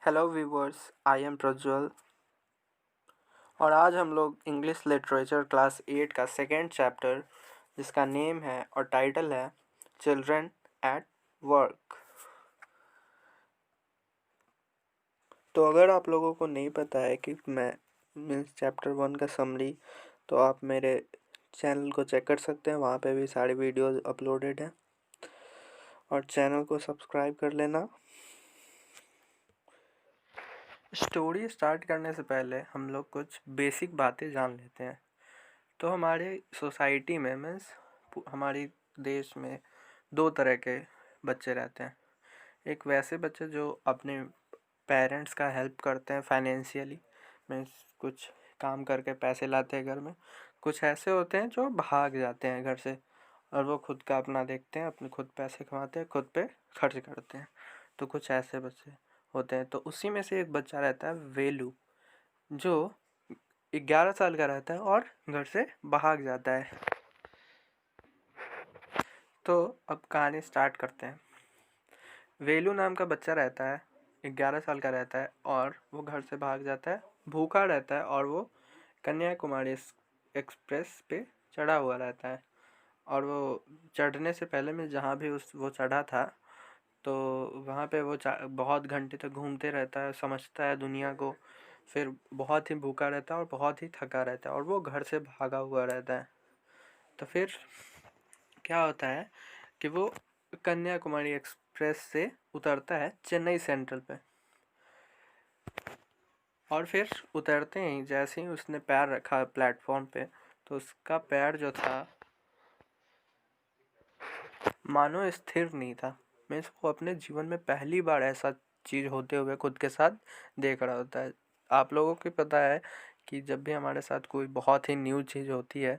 Hello viewers, I am Prajwal और आज हम लोग इंग्लिश लिटरेचर क्लास 8 का सेकेंड चैप्टर जिसका नेम है और टाइटल है चिल्ड्रन एट वर्क। तो अगर आप लोगों को नहीं पता है कि मैं मीन्स चैप्टर 1 का समरी, तो आप मेरे चैनल को चेक कर सकते हैं, वहाँ पे भी सारी वीडियोस अपलोडेड हैं और चैनल को सब्सक्राइब कर लेना। स्टोरी स्टार्ट करने से पहले हम लोग कुछ बेसिक बातें जान लेते हैं। तो हमारे सोसाइटी में मीन्स हमारी देश में दो तरह के बच्चे रहते हैं। एक वैसे बच्चे जो अपने पेरेंट्स का हेल्प करते हैं फाइनेंशियली, मीन्स कुछ काम करके पैसे लाते हैं घर में। कुछ ऐसे होते हैं जो भाग जाते हैं घर से और वो खुद का अपना देखते हैं, अपने खुद पैसे कमाते हैं, खुद पे खर्च करते हैं। तो कुछ ऐसे बच्चे होते हैं। तो उसी में से एक बच्चा रहता है वेलू, जो 11 साल का रहता है और घर से भाग जाता है। तो अब कहानी स्टार्ट करते हैं। वेलू नाम का बच्चा रहता है, 11 साल का रहता है और वो घर से भाग जाता है, भूखा रहता है और वो कन्याकुमारी एक्सप्रेस पे चढ़ा हुआ रहता है। और वो चढ़ने से पहले में जहाँ भी वो चढ़ा था, तो वहाँ पे वो बहुत घंटे तक घूमते रहता है, समझता है दुनिया को। फिर बहुत ही भूखा रहता है और बहुत ही थका रहता है और वो घर से भागा हुआ रहता है। तो फिर क्या होता है कि वो कन्याकुमारी एक्सप्रेस से उतरता है चेन्नई सेंट्रल पे। और फिर उतरते ही जैसे ही उसने पैर रखा प्लेटफॉर्म पे, तो उसका पैर जो था मानो स्थिर नहीं था। मीन्स वो अपने जीवन में पहली बार ऐसा चीज़ होते हुए खुद के साथ देख रहा होता है। आप लोगों को पता है कि जब भी हमारे साथ कोई बहुत ही न्यू चीज़ होती है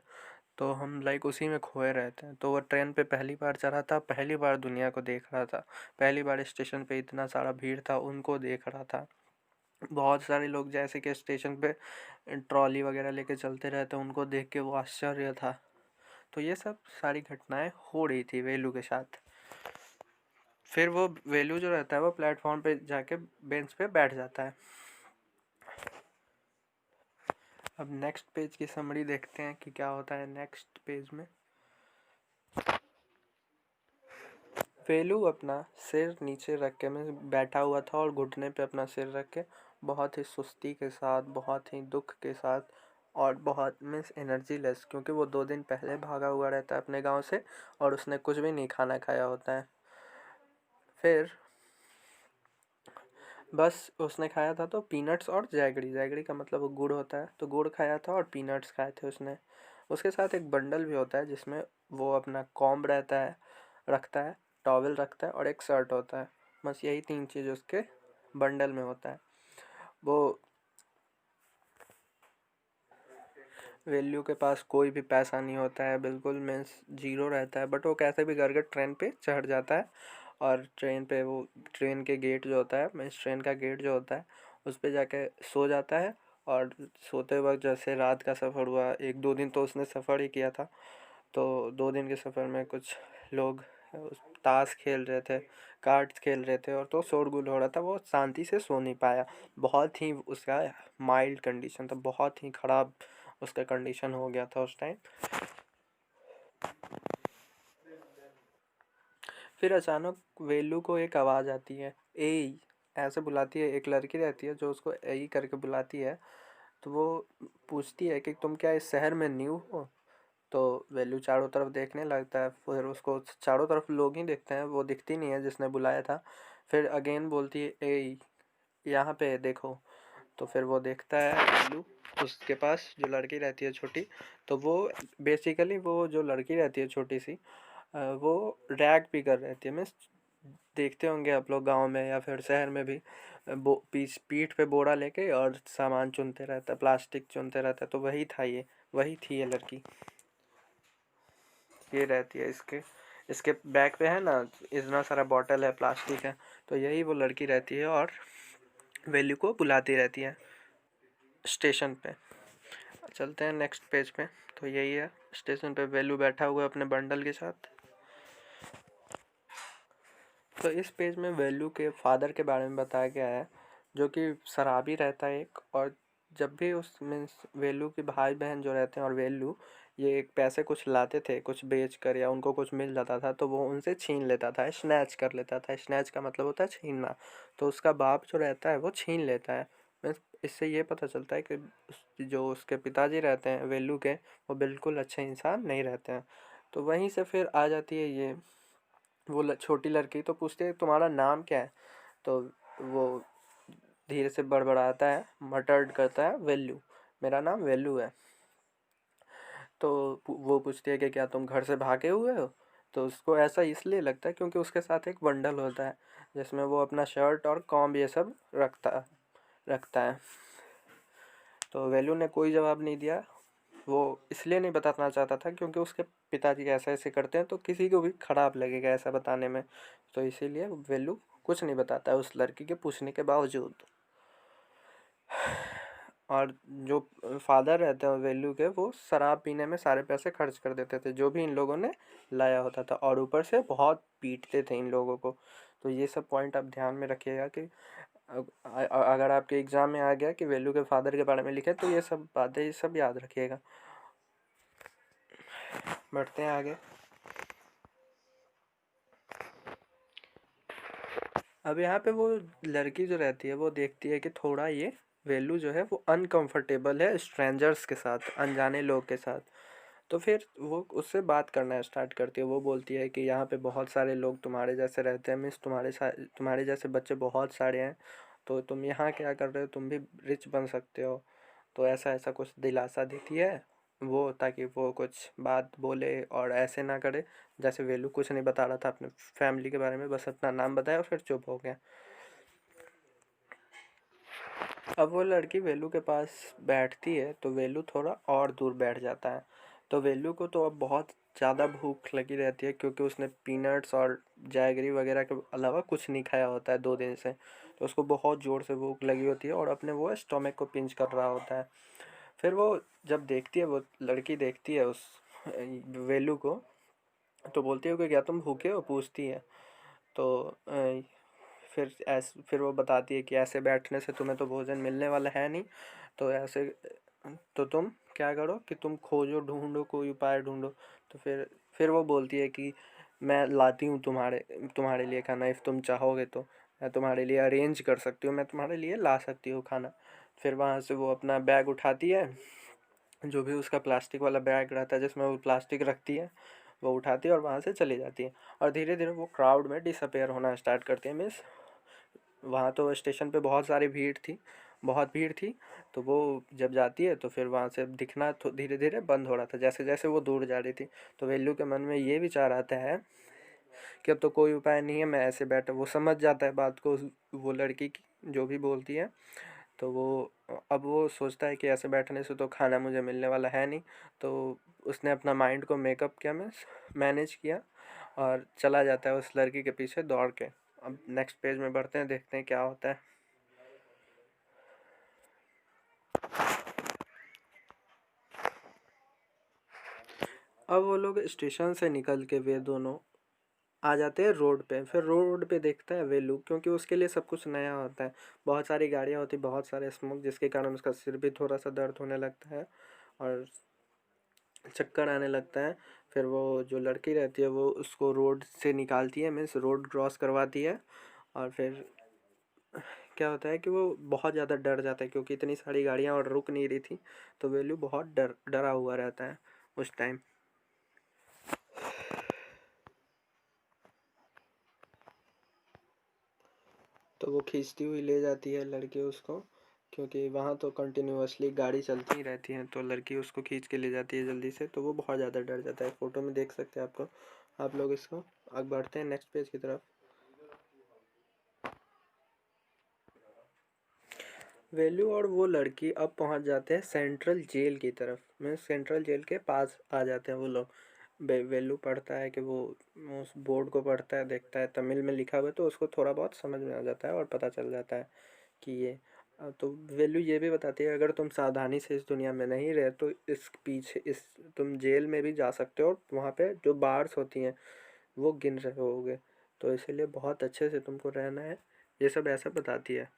तो हम लाइक उसी में खोए रहते हैं। तो वो ट्रेन पे पहली बार चढ़ा था, पहली बार दुनिया को देख रहा था, पहली बार स्टेशन पे इतना सारा भीड़ था उनको देख रहा था। बहुत सारे लोग जैसे कि स्टेशन पे ट्रॉली वगैरह लेके चलते रहते, उनको देख के वो आश्चर्य था। तो ये सब सारी घटनाएं हो रही थी वेलू के साथ। फिर वो वेलू जो रहता है वो प्लेटफॉर्म पे जाके बेंच पे बैठ जाता है। अब नेक्स्ट पेज की समरी देखते हैं कि क्या होता है नेक्स्ट पेज में। वेलू अपना सिर नीचे रख के में बैठा हुआ था और घुटने पे अपना सिर रख के बहुत ही सुस्ती के साथ, बहुत ही दुख के साथ और बहुत मीन्स एनर्जी लेस, क्योंकि वो 2 दिन पहले भागा हुआ रहता है अपने गांव से और उसने कुछ भी नहीं खाना खाया होता है। फिर बस उसने खाया था तो पीनट्स और जैगरी, जैगरी का मतलब वो गुड़ होता है, तो गुड़ खाया था और पीनट्स खाए थे उसने। उसके साथ एक बंडल भी होता है जिसमें वो अपना कॉम्ब रहता है, रखता है, टॉवल रखता है और एक शर्ट होता है। बस यही 3 चीज़ उसके बंडल में होता है। वो वेल्यू के पास कोई भी पैसा नहीं होता है, बिल्कुल मीन्स जीरो रहता है। बट वो कैसे भी करके ट्रेन पे चढ़ जाता है और ट्रेन पे वो ट्रेन के गेट जो होता है, मीन्स ट्रेन का गेट जो होता है उस पे जाके सो जाता है। और सोते वक्त जैसे रात का सफ़र हुआ, 1-2 दिन तो उसने सफ़र ही किया था, तो 2 दिन के सफ़र में कुछ लोग ताश खेल रहे थे, कार्ड्स खेल रहे थे और तो शोरगुल हो रहा था, वो शांति से सो नहीं पाया। बहुत ही उसका माइल्ड कंडीशन था, बहुत ही ख़राब उसका कंडीशन हो गया था उस टाइम। फिर अचानक वेलू को एक आवाज़ आती है, ए ऐसे बुलाती है। एक लड़की रहती है जो उसको ए करके बुलाती है। तो वो पूछती है कि तुम क्या इस शहर में न्यू हो? तो वेलू चारों तरफ देखने लगता है, फिर उसको चारों तरफ लोग ही देखते हैं, वो दिखती नहीं है जिसने बुलाया था। फिर अगेन बोलती है ए यहाँ पे देखो। तो फिर वो देखता है वेलू, उसके पास जो लड़की रहती है छोटी। तो वो बेसिकली वो जो लड़की रहती है छोटी सी, वो रैग पिकर रहती है। मीन्स देखते होंगे आप लोग गांव में या फिर शहर में भी, पीठ पे बोरा लेके और सामान चुनते रहता है, प्लास्टिक चुनते रहता है। तो वही था ये, वही थी ये लड़की। ये रहती है इसके इसके बैग पे है ना, इतना सारा बॉटल है, प्लास्टिक है। तो यही वो लड़की रहती है और वेल्यू को बुलाती रहती है स्टेशन पे। चलते हैं नेक्स्ट पेज पे। तो यही है, स्टेशन पे वेल्यू बैठा हुआ है अपने बंडल के साथ। तो इस पेज में वेल्यू के फादर के बारे में बताया गया है। जो कि शराबी रहता है एक। और जब भी उस मीन्स वेलू के भाई बहन जो रहते हैं और वेलू ये एक पैसे कुछ लाते थे कुछ बेच कर या उनको कुछ मिल जाता था तो वो उनसे छीन लेता था, स्नैच कर लेता था। स्नैच का मतलब होता है छीनना। तो उसका बाप जो रहता है वो छीन लेता है। मीन्स इससे ये पता चलता है कि जो उसके पिताजी रहते हैं वेलू के, वो बिल्कुल अच्छे इंसान नहीं रहते हैं। तो वहीं से फिर आ जाती है ये वो छोटी लड़की। तो पूछती है तुम्हारा नाम क्या है। तो वो धीरे से बड़बड़ाता है, मटर्ड करता है, वेल्यू, मेरा नाम वेल्यू है। तो वो पूछती है कि क्या तुम घर से भागे हुए हो। तो उसको ऐसा इसलिए लगता है क्योंकि उसके साथ एक बंडल होता है जिसमें वो अपना शर्ट और कॉम्ब ये सब रखता है। तो वेल्यू ने कोई जवाब नहीं दिया। वो इसलिए नहीं बताना चाहता था क्योंकि उसके पिताजी ऐसे ऐसे करते हैं तो किसी को भी खराब लगेगा ऐसा बताने में। तो इसीलिए वेल्यू कुछ नहीं बताता है उस लड़की के पूछने के बावजूद। और जो फादर रहते हैं वेल्यू के, वो शराब पीने में सारे पैसे खर्च कर देते थे जो भी इन लोगों ने लाया होता था, और ऊपर से बहुत पीटते थे इन लोगों को। तो ये सब पॉइंट आप ध्यान में रखिएगा कि अगर आपके एग्ज़ाम में आ गया कि वेल्यू के फादर के बारे में लिखे तो ये सब बातें ये सब याद रखिएगा। बढ़ते हैं आगे। अब यहाँ पे वो लड़की जो रहती है वो देखती है कि थोड़ा ये वेल्यू जो है वो अनकंफर्टेबल है स्ट्रेंजर्स के साथ, अनजाने लोग के साथ। तो फिर वो उससे बात करना स्टार्ट करती है। वो बोलती है कि यहाँ पे बहुत सारे लोग तुम्हारे जैसे रहते हैं, मीन्स तुम्हारे जैसे बच्चे बहुत सारे हैं। तो तुम यहाँ क्या कर रहे हो, तुम भी रिच बन सकते हो। तो ऐसा ऐसा कुछ दिलासा देती है वो, ताकि वो कुछ बात बोले और ऐसे ना करे जैसे वेलू कुछ नहीं बता रहा था अपने फैमिली के बारे में, बस अपना नाम बताया और फिर चुप हो गया। अब वो लड़की वेलू के पास बैठती है तो वेलू थोड़ा और दूर बैठ जाता है। तो वेलू को तो अब बहुत ज़्यादा भूख लगी रहती है क्योंकि उसने पीनट्स और जैगरी वगैरह के अलावा कुछ नहीं खाया होता है 2 दिन से। तो उसको बहुत ज़ोर से भूख लगी होती है और अपने वो स्टोमक को पिंच कर रहा होता है। फिर वो जब देखती है, वो लड़की देखती है उस वेलू को, तो बोलती है कि क्या तुम भूखे हो, पूछती है। तो फिर वो बताती है कि ऐसे बैठने से तुम्हें तो भोजन मिलने वाला है नहीं। तो ऐसे तो तुम क्या करो कि तुम खोजो, ढूंढो, कोई उपाय ढूंढो। तो फिर वो बोलती है कि मैं लाती हूँ तुम्हारे तुम्हारे लिए खाना, इफ़ तुम चाहोगे तो मैं तुम्हारे लिए अरेंज कर सकती हूँ, मैं तुम्हारे लिए ला सकती हूँ खाना। फिर वहाँ से वो अपना बैग उठाती है, जो भी उसका प्लास्टिक वाला बैग रहता है जिसमें वो प्लास्टिक रखती है, वो उठाती है और वहाँ से चली जाती है। और धीरे धीरे वो क्राउड में डिसअपेयर होना स्टार्ट करती है। मीन्स वहाँ तो स्टेशन पे बहुत सारी भीड़ थी, बहुत भीड़ थी। तो वो जब जाती है तो फिर वहाँ से दिखना तो धीरे धीरे बंद हो रहा था जैसे जैसे वो दूर जा रही थी। तो वेल्यू के मन में ये विचार आता है कि अब तो कोई उपाय नहीं है, मैं ऐसे बैठा। वो समझ जाता है बात को वो लड़की की जो भी बोलती है। तो वो अब वो सोचता है कि ऐसे बैठने से तो खाना मुझे मिलने वाला है नहीं। तो उसने अपना माइंड को मेकअप किया, मैं मैनेज किया और चला जाता है उस लड़की के पीछे दौड़ के। अब नेक्स्ट पेज में बढ़ते हैं, देखते हैं क्या होता है। अब वो लोग स्टेशन से निकल के वे दोनों आ जाते हैं रोड पे। फिर रोड पे देखता है वेलू, क्योंकि उसके लिए सब कुछ नया होता है। बहुत सारी गाड़ियाँ होती, बहुत सारे स्मोक, जिसके कारण उसका सिर भी थोड़ा सा दर्द होने लगता है और चक्कर आने लगता है। फिर वो जो लड़की रहती है वो उसको रोड से निकालती है, मीन्स रोड क्रॉस करवाती है। और फिर क्या होता है कि वो बहुत ज़्यादा डर जाता है क्योंकि इतनी सारी गाड़ियाँ और रुक नहीं रही थी। तो वेलू बहुत डरा हुआ रहता है उस टाइम। तो वो खींचती हुई ले जाती है लड़की उसको, क्योंकि वहाँ तो कंटिन्यूअसली गाड़ी चलती ही रहती है। तो लड़की उसको खींच के ले जाती है जल्दी से। तो वो बहुत ज़्यादा डर जाता है, फ़ोटो में देख सकते हैं आपको आप लोग इसको। आगे बढ़ते हैं नेक्स्ट पेज की तरफ। वेल्यू और वो लड़की अब पहुंच जाते हैं सेंट्रल जेल की तरफ। मैं सेंट्रल जेल के पास आ जाते हैं वो लोग। वेल्यू पढ़ता है कि वो उस बोर्ड को पढ़ता है, देखता है तमिल में लिखा हुआ है तो उसको थोड़ा बहुत समझ में आ जाता है और पता चल जाता है कि ये तो वेल्यू ये भी बताती है अगर तुम सावधानी से इस दुनिया में नहीं रहे तो इस पीछे इस तुम जेल में भी जा सकते हो और वहाँ पे जो बार्स होती हैं वो गिन रहे होगे। तो इसीलिए बहुत अच्छे से तुमको रहना है, ये सब ऐसा बताती है।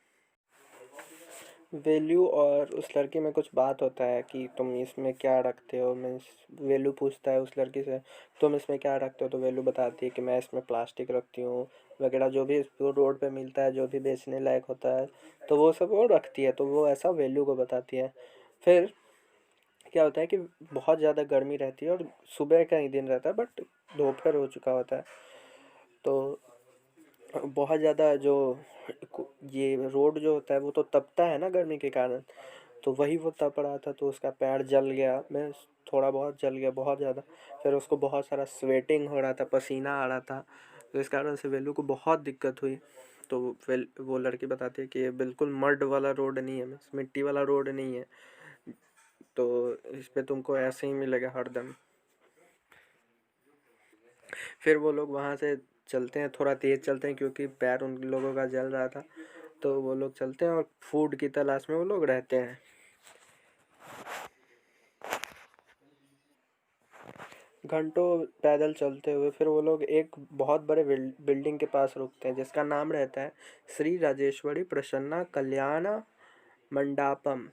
वैल्यू और उस लड़की में कुछ बात होता है कि तुम इसमें क्या रखते हो, मीन्स वैल्यू पूछता है उस लड़की से तुम इसमें क्या रखते हो, तो वैल्यू बताती है कि मैं इसमें प्लास्टिक रखती हूँ वगैरह, जो भी इसको रोड पे मिलता है जो भी बेचने लायक होता है तो वो सब वो रखती है, तो वो ऐसा वैल्यू को बताती है। फिर क्या होता है कि बहुत ज़्यादा गर्मी रहती है और सुबह का ही दिन रहता है, बट दोपहर हो चुका होता है। तो बहुत ज़्यादा जो ये रोड जो होता है वो तो तपता है ना गर्मी के कारण, तो वही वो तप रहा था, तो उसका पैर जल गया, मैं थोड़ा बहुत जल गया बहुत ज़्यादा। फिर उसको बहुत सारा स्वेटिंग हो रहा था, पसीना आ रहा था, तो इस कारण से वेलू को बहुत दिक्कत हुई। तो वो लड़की बताती है कि ये बिल्कुल मड वाला रोड नहीं है, मिट्टी वाला रोड नहीं है, तो इस पे तुमको ऐसे ही मिलेगा हरदम। फिर वो लोग वहाँ से चलते हैं, थोड़ा तेज़ चलते हैं क्योंकि पैर उन लोगों का जल रहा था, तो वो लोग चलते हैं और फूड की तलाश में वो लोग रहते हैं। घंटों पैदल चलते हुए फिर वो लोग एक बहुत बड़े बिल्डिंग के पास रुकते हैं जिसका नाम रहता है श्री राजेश्वरी प्रसन्ना कल्याण मंडापम।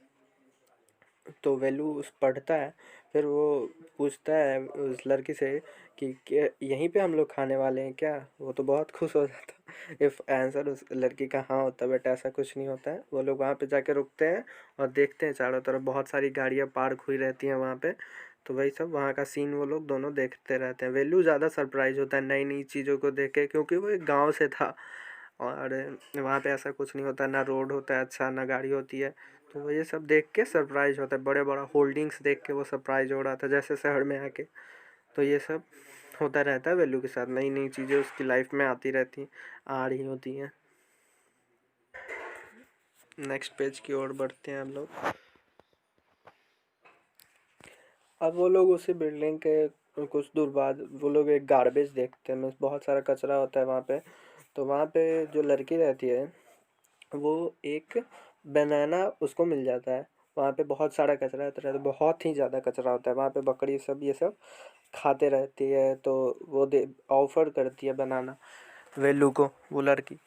तो वेलू उस पढ़ता है, फिर वो पूछता है उस लड़की से कि क्या यहीं पे हम लोग खाने वाले हैं क्या, वो तो बहुत खुश हो जाता इफ़ आंसर उस लड़की का हाँ होता, बट ऐसा कुछ नहीं होता है। वो लोग वहाँ पे जाके रुकते हैं और देखते हैं चारों तरफ बहुत सारी गाड़ियाँ पार्क हुई रहती हैं वहाँ पे, तो वही सब वहाँ का सीन वो लोग दोनों देखते रहते हैं। वेलू ज़्यादा सरप्राइज होता है नई नई चीज़ों को देख के, क्योंकि वो एक गाँव से था और वहाँ पे ऐसा कुछ नहीं होता, ना रोड होता है अच्छा, ना गाड़ी होती है, तो वो ये सब देख के सरप्राइज होता है। बड़े बड़ा होल्डिंग्स देख के वो सरप्राइज हो रहा था जैसे शहर में आके। तो ये सब होता रहता है वेलू के साथ, नई नई चीज़ें उसकी लाइफ में आती रहती आ रही होती हैं। नेक्स्ट पेज की ओर बढ़ते हैं हम लोग। अब वो लोग उसी बिल्डिंग के कुछ दूर बाद वो लोग एक गार्बेज देखते हैं, मीन्स बहुत सारा कचरा होता है वहाँ पे। तो वहाँ पे जो लड़की रहती है वो एक बनाना उसको मिल जाता है। वहाँ पे बहुत सारा कचरा रहता है, बहुत ही ज़्यादा कचरा होता है वहाँ पे, बकरी सब ये सब खाते रहती है, तो वो दे ऑफर करती है बनाना वेल्लू को, वो लड़की।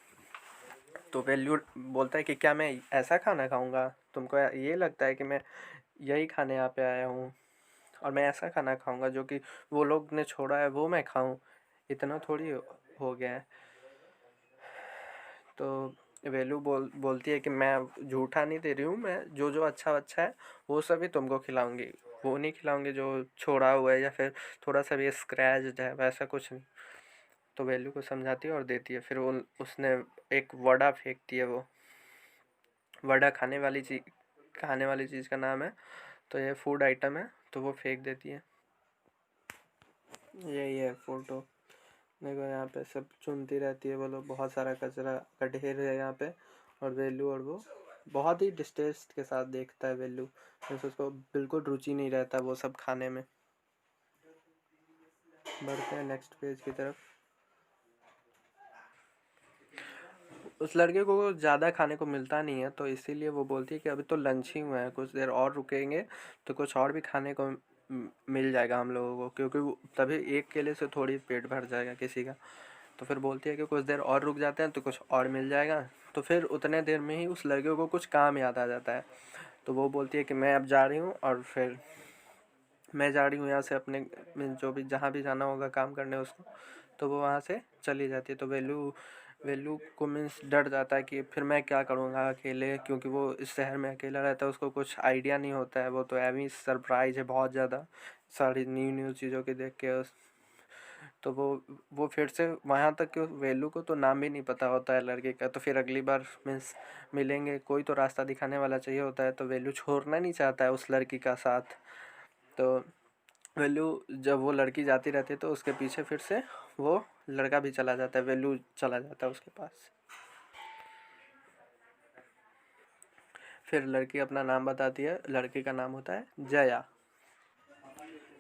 तो वेल्लू बोलता है कि क्या मैं ऐसा खाना खाऊंगा, तुमको ये लगता है कि मैं यही खाने यहाँ पे आया हूँ और मैं ऐसा खाना खाऊंगा जो कि वो लोग ने छोड़ा है वो मैं खाऊं, इतना थोड़ी हो गया है। तो वेलू बोलती है कि मैं झूठा नहीं दे रही हूँ, मैं जो जो अच्छा अच्छा है वो सभी तुमको खिलाऊंगी, वो नहीं खिलाऊंगी जो छोड़ा हुआ है या फिर थोड़ा सा भी स्क्रैच्ड है, वैसा कुछ नहीं। तो वेलू को समझाती है और देती है। फिर वो उसने एक वड़ा फेंकती है, वो वड़ा खाने वाली चीज़ का नाम है, तो ये फूड आइटम है, तो वो फेंक देती है। यही है फोटो, देखो यहाँ पे सब चुनती रहती है वो लोग, बहुत सारा कचरा का ढेर है यहाँ पे। और वेल्लू और वो बहुत ही डिस्टेस्ट के साथ देखता है वेल्लू, जैसे उसको बिल्कुल रुचि नहीं रहता वो सब खाने में। बढ़ते हैं नेक्स्ट पेज की तरफ। उस लड़के को ज़्यादा खाने को मिलता नहीं है, तो इसीलिए वो बोलती है कि अभी तो लंच ही हुआ है, कुछ देर और रुकेंगे तो कुछ और भी खाने को मिल जाएगा हम लोगों को, क्योंकि तभी एक केले से थोड़ी पेट भर जाएगा किसी का। तो फिर बोलती है कि कुछ देर और रुक जाते हैं तो कुछ और मिल जाएगा। तो फिर उतने देर में ही उस लड़के को कुछ काम याद आ जाता है, तो वो बोलती है कि मैं अब जा रही हूँ, और फिर मैं जा रही हूँ यहाँ से अपने जो भी जहाँ भी जाना होगा काम करने उसको, तो वो वहाँ से चली जाती है। तो वेलू वेलू को मीन्स डर जाता है कि फिर मैं क्या करूँगा अकेले, क्योंकि वो इस शहर में अकेला रहता है, उसको कुछ आइडिया नहीं होता है, वो तो एवं सरप्राइज है बहुत ज़्यादा सारी न्यू न्यू चीज़ों के देख के तो वो फिर से वहाँ तक कि वेलू को तो नाम भी नहीं पता होता है लड़के का, तो फिर अगली बार मीन्स मिलेंगे कोई तो रास्ता दिखाने वाला चाहिए होता है, तो वेलू छोड़ना नहीं चाहता है उस लड़की का साथ। तो वेलू जब वो लड़की जाती रहती है तो उसके पीछे फिर से वो लड़का भी चला जाता है, वेलू चला जाता है उसके पास। फिर लड़की अपना नाम बताती है, लड़की का नाम होता है जया।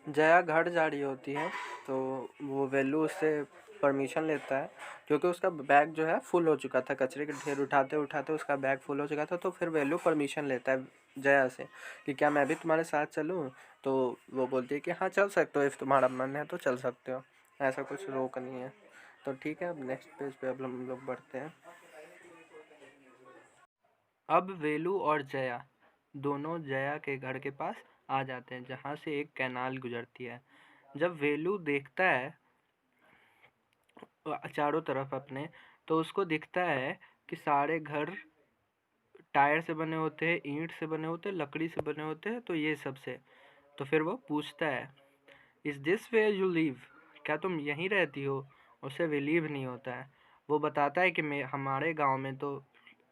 जया घर जा रही होती है, तो वो वेलू उससे परमिशन लेता है, क्योंकि उसका बैग जो है फुल हो चुका था, कचरे के ढेर उठाते उठाते उसका बैग फुल हो चुका था। तो फिर वेलू परमिशन लेता है जया से कि क्या मैं भी तुम्हारे साथ चलूँ, तो वो बोलती है कि हाँ चल सकते हो, इफ़ तुम्हारा मन है तो चल सकते हो, ऐसा कुछ रोक नहीं है। तो ठीक है, अब नेक्स्ट पेज पे अब हम लोग बढ़ते हैं। अब वेलू और जया दोनों जया के घर के पास आ जाते हैं, जहाँ से एक कैनाल गुजरती है। जब वेलू देखता है चारों तरफ अपने, तो उसको दिखता है कि सारे घर टायर से बने होते हैं, ईंट से बने होते हैं, लकड़ी से बने होते हैं, तो ये सब से। तो फिर वो पूछता है, is this way you live? क्या तुम यहीं रहती हो? उसे बिलीव नहीं होता है। वो बताता है कि हमारे गांव में तो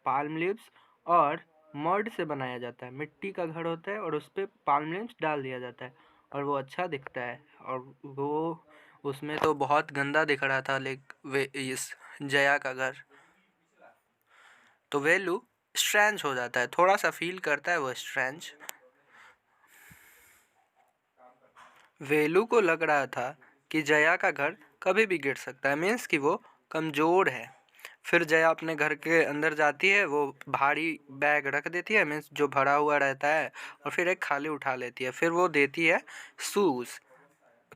पाल्म लीव्स और मड से बनाया जाता है, मिट्टी का घर होता है और उस पर पाल्म लीव्स डाल दिया जाता है और वो अच्छा दिखता है। और वो उसमें तो बहुत गंदा दिख रहा था, वे इस जया का घर। तो वेलू स्ट्रेंज हो जाता है, थोड़ा सा फील करता है वो स्ट्रेंज। वेलू को लग रहा था कि जया का घर कभी भी गिर सकता है, मीन्स कि वो कमज़ोर है। फिर जया अपने घर के अंदर जाती है, वो भारी बैग रख देती है, मीन्स जो भरा हुआ रहता है, और फिर एक खाली उठा लेती है। फिर वो देती है शूज़,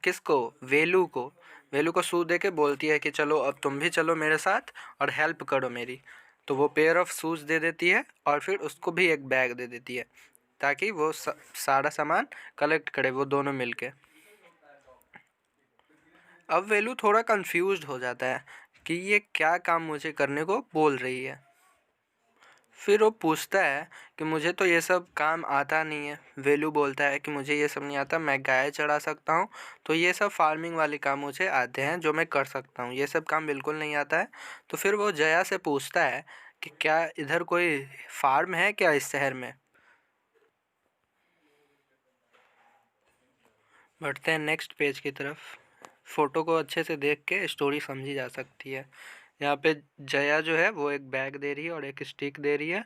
किसको? वेलू को। वेलू को शू दे के बोलती है कि चलो अब तुम भी चलो मेरे साथ और हेल्प करो मेरी। तो वो पेयर ऑफ शूज़ दे देती है और फिर उसको भी एक बैग दे देती है, ताकि वो सारा सामान कलेक्ट करे वो दोनों मिलके। अब वेलू थोड़ा कंफ्यूज्ड हो जाता है कि ये क्या काम मुझे करने को बोल रही है। फिर वो पूछता है कि मुझे तो ये सब काम आता नहीं है। वेलू बोलता है कि मुझे ये सब नहीं आता, मैं गाय चरा सकता हूँ, तो ये सब फार्मिंग वाले काम मुझे आते हैं जो मैं कर सकता हूँ, ये सब काम बिल्कुल नहीं आता है। तो फिर वो जया से पूछता है कि क्या इधर कोई फार्म है क्या इस शहर में। बढ़ते हैं नेक्स्ट पेज की तरफ। फ़ोटो को अच्छे से देख के स्टोरी समझी जा सकती है। यहाँ पे जया जो है वो एक बैग दे रही है और एक स्टिक दे रही है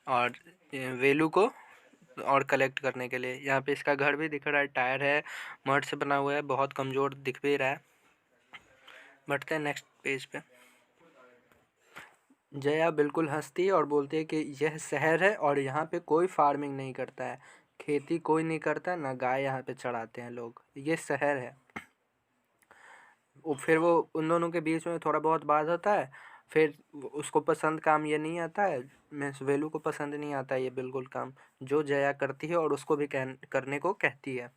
और वेलू को और कलेक्ट करने के लिए। यहाँ पे इसका घर भी दिख रहा है, टायर है, मड से बना हुआ है, बहुत कमज़ोर दिख भी रहा है। बढ़ते हैं नेक्स्ट पेज पे। जया बिल्कुल हंसती है और बोलती है कि यह शहर है और यहाँ पे कोई फार्मिंग नहीं करता है, खेती कोई नहीं करता, ना गाय यहाँ पे चढ़ाते हैं लोग, ये शहर है। फिर वो उन दोनों के बीच में थोड़ा बहुत बात होता है। फिर उसको पसंद काम ये नहीं आता है, मीन्स वेलू को पसंद नहीं आता है ये बिल्कुल काम जो जया करती है और उसको भी करने को कहती है।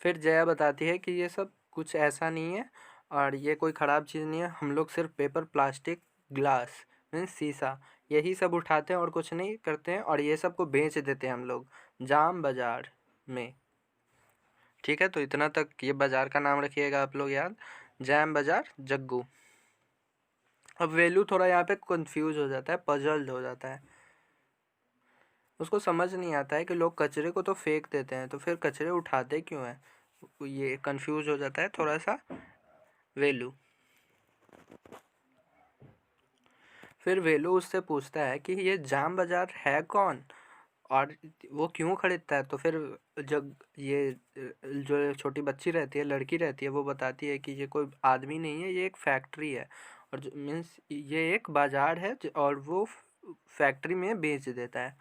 फिर जया बताती है कि ये सब कुछ ऐसा नहीं है और ये कोई ख़राब चीज़ नहीं है, हम लोग सिर्फ पेपर, प्लास्टिक, ग्लास, मीन्स शीशा, यही सब उठाते हैं और कुछ नहीं करते हैं और ये सब को बेच देते हैं हम लोग जाम बाज़ार में। ठीक है, तो इतना तक ये बाज़ार का नाम रखिएगा आप लोग याद, जैम बाज़ार जग्गू। अब वेलू थोड़ा यहाँ पे कंफ्यूज हो जाता है, पजल्ड हो जाता है। उसको समझ नहीं आता है कि लोग कचरे को तो फेंक देते हैं, तो फिर कचरे उठाते क्यों हैं। ये कंफ्यूज हो जाता है थोड़ा सा वेलू। फिर वेलू उससे पूछता है कि ये जाम बाज़ार है कौन और वो क्यों खरीदता है। तो फिर जब ये जो छोटी बच्ची रहती है, लड़की रहती है, वो बताती है कि ये कोई आदमी नहीं है, ये एक फैक्ट्री है और जो मीन्स ये एक बाज़ार है और वो फैक्ट्री में बेच देता है,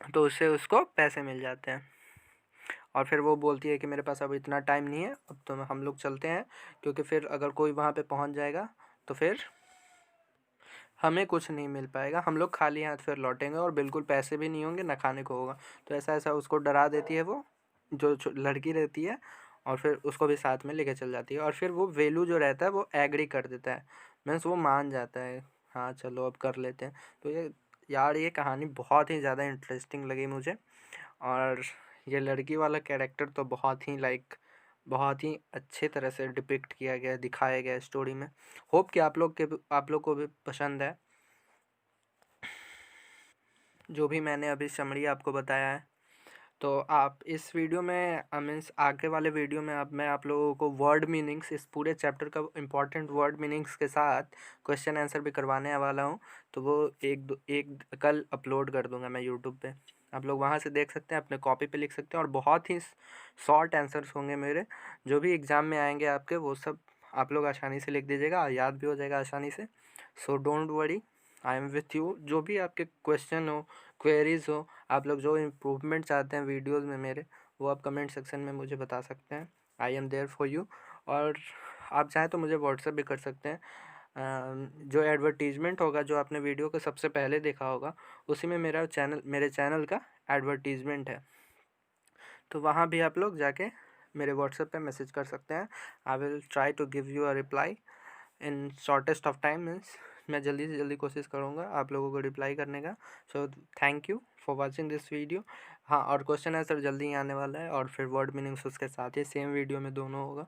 तो उससे उसको पैसे मिल जाते हैं। और फिर वो बोलती है कि मेरे पास अब इतना टाइम नहीं है, अब तो हम लोग चलते हैं, क्योंकि फिर अगर कोई वहाँ पे पहुँच जाएगा तो फिर हमें कुछ नहीं मिल पाएगा, हम लोग खाली हाथ फिर लौटेंगे और बिल्कुल पैसे भी नहीं होंगे, ना खाने को होगा। तो ऐसा ऐसा उसको डरा देती है वो जो लड़की रहती है और फिर उसको भी साथ में लेके चल जाती है। और फिर वो वेलू जो रहता है वो एग्री कर देता है, मीन्स वो मान जाता है, हाँ चलो अब कर लेते हैं। तो ये यार ये कहानी बहुत ही ज़्यादा इंटरेस्टिंग लगी मुझे और ये लड़की वाला कैरेक्टर तो बहुत ही बहुत ही अच्छे तरह से डिपिक्ट किया गया, दिखाया गया स्टोरी में। होप कि आप लोग को भी पसंद है जो भी मैंने अभी समरी आपको बताया है। तो आप इस वीडियो में मीन्स आगे वाले वीडियो में अब मैं आप लोगों को वर्ड मीनिंग्स, इस पूरे चैप्टर का इम्पॉर्टेंट वर्ड मीनिंग्स के साथ क्वेश्चन आंसर भी करवाने वाला हूँ। तो वो एक कल अपलोड कर दूँगा मैं यूट्यूब पे, आप लोग वहाँ से देख सकते हैं, अपने कॉपी पे लिख सकते हैं और बहुत ही शॉर्ट आंसर्स होंगे मेरे, जो भी एग्ज़ाम में आएंगे आपके वो सब आप लोग आसानी से लिख दीजिएगा, याद भी हो जाएगा आसानी से। So don't worry, I am with you. जो भी आपके क्वेश्चन हो, क्वेरीज़ हो, आप लोग जो इम्प्रूवमेंट चाहते हैं वीडियोज़ में मेरे, वो आप कमेंट सेक्शन में मुझे बता सकते हैं। I am there for you. और आप चाहें तो मुझे व्हाट्सएप भी कर सकते हैं, जो एडवर्टीजमेंट होगा, जो आपने वीडियो को सबसे पहले देखा होगा, उसी में मेरे चैनल का एडवर्टीजमेंट है। तो वहाँ भी आप लोग जाके मेरे व्हाट्सएप पे मैसेज कर सकते हैं। I will try to give you a reply in shortest of time. Means मैं जल्दी से जल्दी कोशिश करूँगा आप लोगों को रिप्लाई करने का। So thank you for watching this video. हाँ, और क्वेश्चन आंसर जल्दी ही आने वाला है, और फिर वर्ड मीनिंग्स उसके साथ ही सेम वीडियो में दोनों होगा।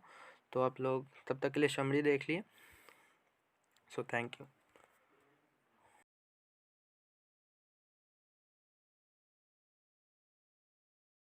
तो आप लोग तब तक के लिए समरी देख लिए। So thank you.